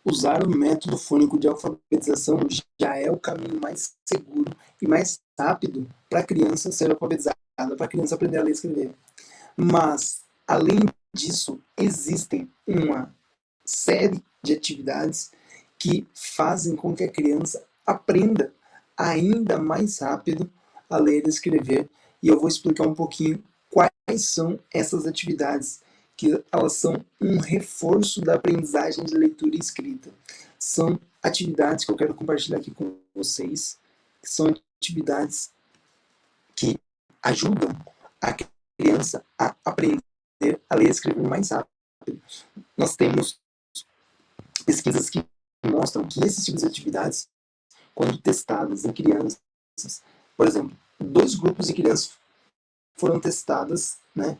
Usar o método fônico de alfabetização já é o caminho mais seguro e mais rápido para a criança ser alfabetizada, para a criança aprender a ler e escrever. Mas, além disso, existem uma série de atividades que fazem com que a criança aprenda ainda mais rápido a ler e escrever. E eu vou explicar um pouquinho quais são essas atividades, que elas são um reforço da aprendizagem de leitura e escrita. São atividades que eu quero compartilhar aqui com vocês, que são atividades que ajudam a criança a aprender a ler e escrever mais rápido. Nós temos pesquisas que mostram que esses tipos de atividades, quando testadas em crianças, por exemplo, 2 grupos de crianças foram testadas, né,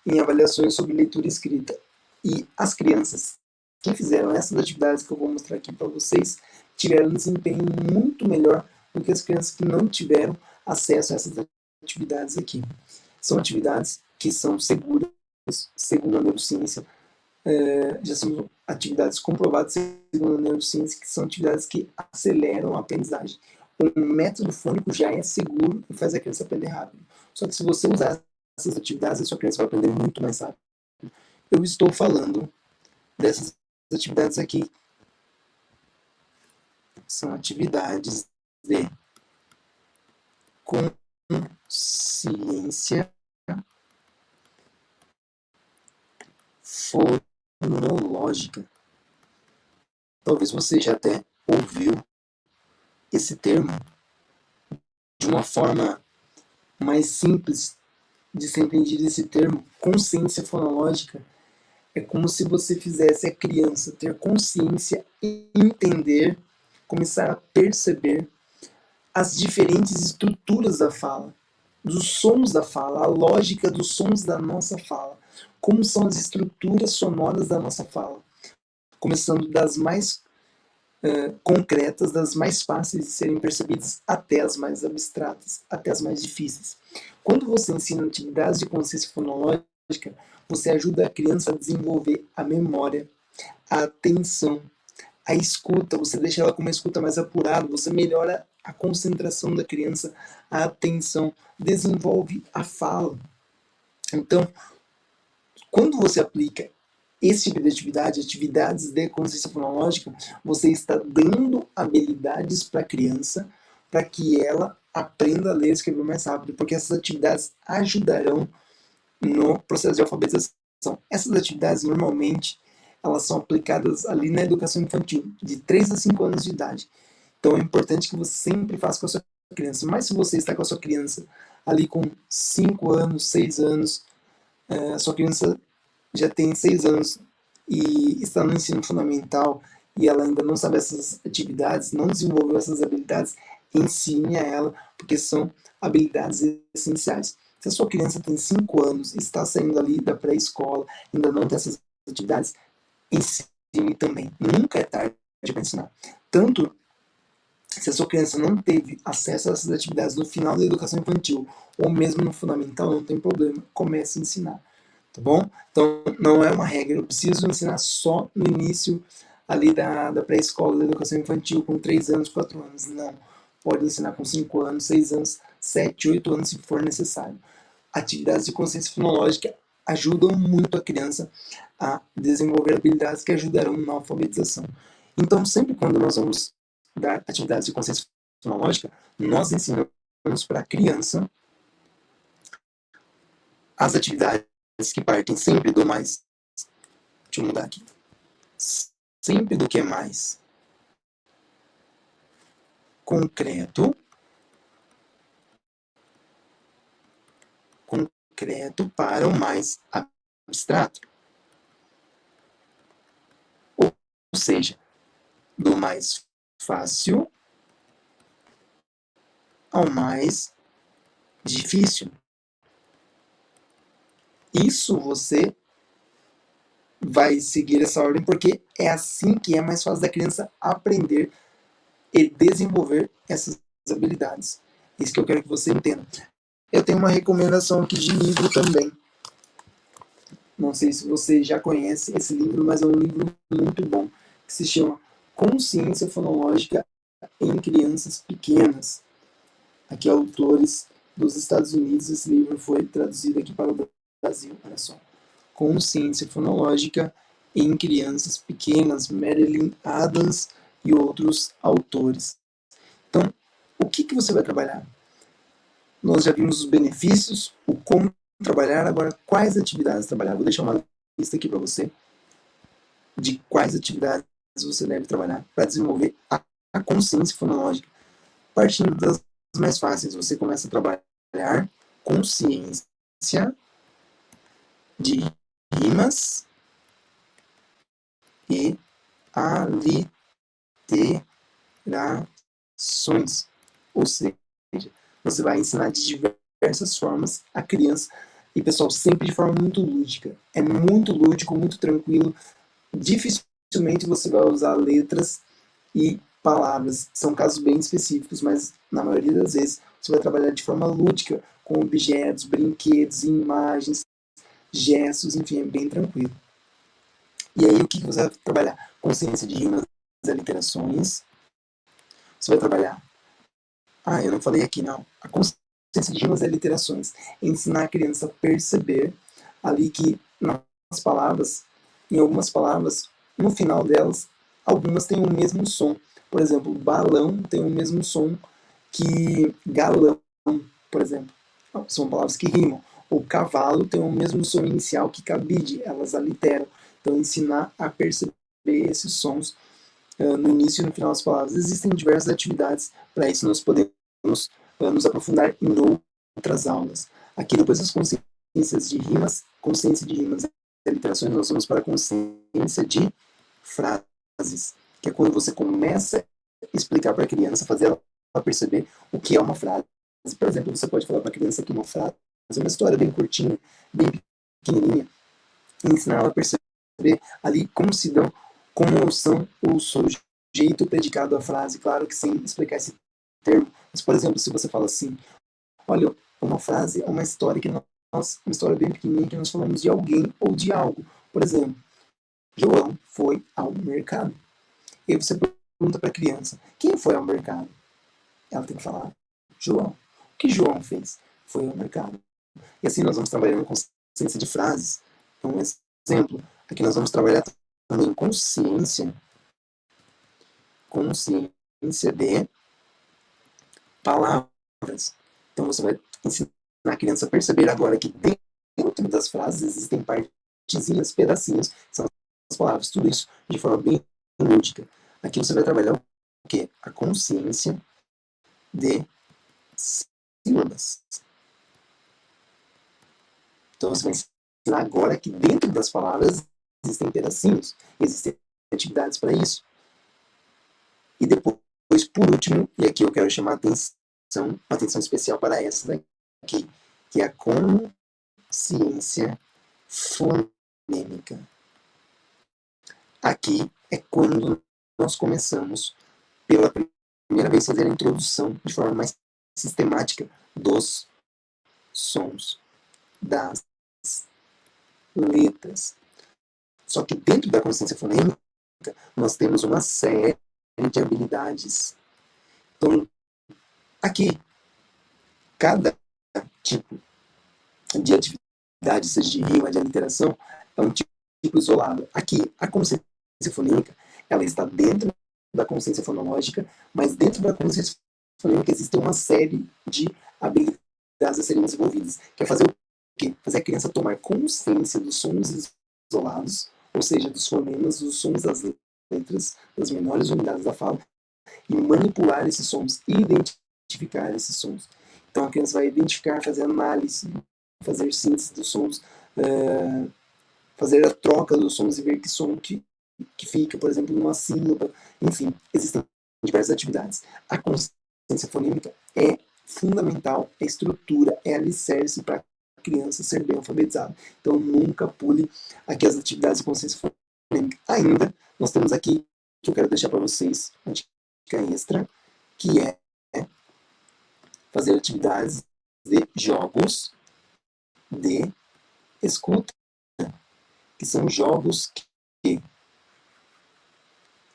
em avaliações sobre leitura e escrita. E as crianças que fizeram essas atividades que eu vou mostrar aqui para vocês tiveram um desempenho muito melhor do que as crianças que não tiveram acesso a essas atividades aqui. São atividades que são seguras, segundo a neurociência, já são atividades comprovadas segundo a neurociência, que são atividades que aceleram a aprendizagem. O método fônico já é seguro e faz a criança aprender rápido. Só que se você usar essas atividades, a sua criança vai aprender muito mais rápido. Eu estou falando dessas atividades aqui. São atividades de consciência fonológica. Talvez você já até ouviu esse termo de uma forma mais simples de ser entendido. Esse termo, consciência fonológica, é como se você fizesse a criança ter consciência e entender, começar a perceber as diferentes estruturas da fala, dos sons da fala, a lógica dos sons da nossa fala, como são as estruturas sonoras da nossa fala, começando das mais concretas, das mais fáceis de serem percebidas, até as mais abstratas, até as mais difíceis. Quando você ensina atividades de consciência fonológica, você ajuda a criança a desenvolver a memória, a atenção, a escuta, você deixa ela com uma escuta mais apurada, você melhora a concentração da criança, a atenção, desenvolve a fala. Então, quando você aplica esse tipo de atividade, atividades de consciência fonológica, você está dando habilidades para a criança para que ela aprenda a ler e escrever mais rápido, porque essas atividades ajudarão no processo de alfabetização. Essas atividades, normalmente, elas são aplicadas ali na educação infantil, de 3 a 5 anos de idade. Então, é importante que você sempre faça com a sua criança. Mas se você está com a sua criança ali com 5 anos, 6 anos, a sua criança já tem 6 anos e está no ensino fundamental e ela ainda não sabe essas atividades, não desenvolveu essas habilidades, ensine a ela, porque são habilidades essenciais. Se a sua criança tem 5 anos e está saindo ali da pré-escola, ainda não tem essas atividades, ensine também. Nunca é tarde para ensinar. Tanto se a sua criança não teve acesso a essas atividades no final da educação infantil ou mesmo no fundamental, não tem problema, comece a ensinar. Tá bom? Então, não é uma regra, eu preciso ensinar só no início ali da pré-escola, da educação infantil, com 3 anos, 4 anos. Não. Pode ensinar com 5 anos, 6 anos, 7, 8 anos, se for necessário. Atividades de consciência fonológica ajudam muito a criança a desenvolver habilidades que ajudarão na alfabetização. Então, sempre quando nós vamos dar atividades de consciência fonológica, nós ensinamos para a criança as atividades que partem sempre do mais. Deixa eu mudar aqui. Sempre do que é mais concreto para o mais abstrato. Ou seja, do mais fácil ao mais difícil. Isso você vai seguir essa ordem porque é assim que é mais fácil da criança aprender e desenvolver essas habilidades. Isso que eu quero que você entenda. Eu tenho uma recomendação aqui de livro também. Não sei se você já conhece esse livro, mas é um livro muito bom, que se chama Consciência Fonológica em Crianças Pequenas. Aqui, autores dos Estados Unidos, esse livro foi traduzido aqui para o Brasil, olha só. Consciência Fonológica em Crianças Pequenas, Marilyn Adams e outros autores. Então, o que você vai trabalhar? Nós já vimos os benefícios, o como trabalhar, agora quais atividades trabalhar. Vou deixar uma lista aqui para você de quais atividades você deve trabalhar para desenvolver a consciência fonológica. Partindo das mais fáceis, você começa a trabalhar consciência de rimas e aliterações. Ou seja, você vai ensinar de diversas formas a criança. E, pessoal, sempre de forma muito lúdica. É muito lúdico, muito tranquilo. Dificilmente você vai usar letras e palavras. São casos bem específicos, mas na maioria das vezes você vai trabalhar de forma lúdica, com objetos, brinquedos, imagens, gestos, enfim, é bem tranquilo. E aí, o que você vai trabalhar? Consciência de rimas e aliterações. Você vai trabalhar. Eu não falei aqui, não. A consciência de rimas e aliterações. Ensinar a criança a perceber ali que nas palavras, em algumas palavras, no final delas, algumas têm o mesmo som. Por exemplo, balão tem o mesmo som que galão, por exemplo. São palavras que rimam. Ou cavalo tem o mesmo som inicial que cabide, elas aliteram. Então, ensinar a perceber esses sons no início e no final das palavras. Existem diversas atividades para isso, nós podemos nos aprofundar em outras aulas. Aqui, depois das consciências de rimas, consciência de rimas e literações, nós vamos para a consciência de frases, que é quando você começa a explicar para a criança, fazer ela perceber o que é uma frase. Por exemplo, você pode falar para a criança que uma frase é uma história bem curtinha, bem pequenininha, e ensinar ela a perceber ali como se dão, como são o sujeito, o predicado, a frase, claro que sem explicar esse termo. Mas, por exemplo, se você fala assim, olha, uma frase é uma história que nós, uma história bem pequenininha que nós falamos de alguém ou de algo. Por exemplo, João foi ao mercado. E aí você pergunta para a criança, quem foi ao mercado? Ela tem que falar, João. O que João fez? Foi ao mercado. E assim nós vamos trabalhando com consciência de frases. Um exemplo, aqui nós vamos trabalhar também consciência de palavras. Então você vai ensinar a criança a perceber agora que dentro das frases existem partezinhas, pedacinhos, são as palavras, tudo isso de forma bem lúdica. Aqui você vai trabalhar o quê? A consciência de sílabas. Então você vai ensinar agora que dentro das palavras existem pedacinhos, existem atividades para isso. E depois, por último, e aqui eu quero chamar a atenção, uma atenção especial para essa daqui, que é a consciência fonêmica. Aqui é quando nós começamos, pela primeira vez, a fazer a introdução de forma mais sistemática dos sons, das letras. Só que dentro da consciência fonêmica, nós temos uma série de habilidades. Então, aqui, cada tipo de atividade, seja de rima, de aliteração, é um tipo isolado. Aqui, a consciência fonêmica, ela está dentro da consciência fonológica, mas dentro da consciência fonêmica existe uma série de habilidades a serem desenvolvidas, que é fazer o quê? Fazer a criança tomar consciência dos sons isolados, ou seja, dos fonemas, dos sons das letras, das menores unidades da fala, e manipular esses sons, identificar esses sons. Então a criança vai identificar, fazer análise, fazer síntese dos sons, fazer a troca dos sons e ver que som que fica, por exemplo, numa sílaba. Enfim, existem diversas atividades. A consciência fonêmica é fundamental, é estrutura, é alicerce para a criança ser bem alfabetizada. Então nunca pule aqui as atividades de consciência fonêmica. Ainda, nós temos aqui, que eu quero deixar para vocês, uma dica extra, que é fazer atividades de jogos de escuta. que são jogos que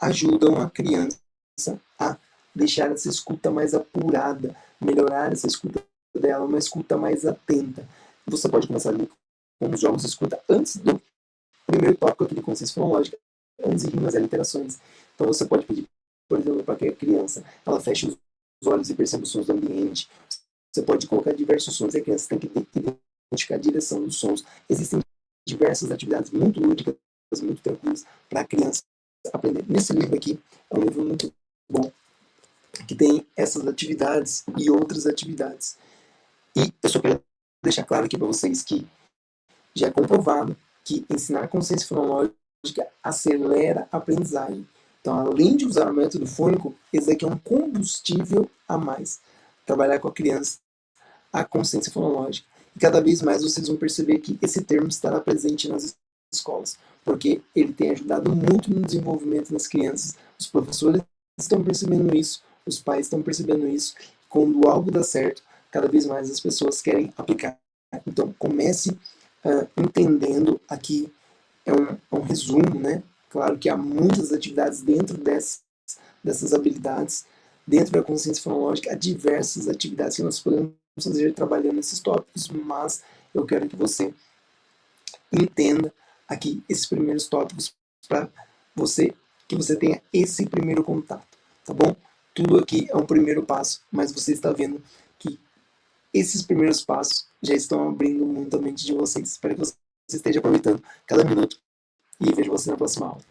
ajudam a criança a deixar essa escuta mais apurada, melhorar essa escuta dela, uma escuta mais atenta. Você pode começar ali com os jogos de escuta antes do primeiro tópico aqui de consciência fonológica, antes de rimas e aliterações. Então você pode pedir, por exemplo, para que a criança ela feche os olhos e perceba os sons do ambiente. Você pode colocar diversos sons e a criança tem que identificar a direção dos sons. Existem diversas atividades muito lúdicas, muito tranquilas para a criança aprender. Nesse livro aqui, é um livro muito bom, que tem essas atividades e outras atividades. E eu só quero deixar claro aqui para vocês que já é comprovado que ensinar consciência fonológica acelera a aprendizagem. Então, além de usar o método fônico, esse aqui é um combustível a mais. Trabalhar com a criança a consciência fonológica. E cada vez mais vocês vão perceber que esse termo estará presente nas escolas, porque ele tem ajudado muito no desenvolvimento das crianças. Os professores estão percebendo isso, os pais estão percebendo isso. Quando algo dá certo, cada vez mais as pessoas querem aplicar. Então, comece entendendo aqui, é um resumo, né? Claro que há muitas atividades dentro dessas habilidades, dentro da consciência fonológica, há diversas atividades que nós podemos fazer trabalhando esses tópicos, mas eu quero que você entenda aqui esses primeiros tópicos para você, que você tenha esse primeiro contato, tá bom? Tudo aqui é um primeiro passo, mas você está vendo que esses primeiros passos já estão abrindo muito a mente de vocês. Espero que você esteja aproveitando cada minuto e vejo você na próxima aula.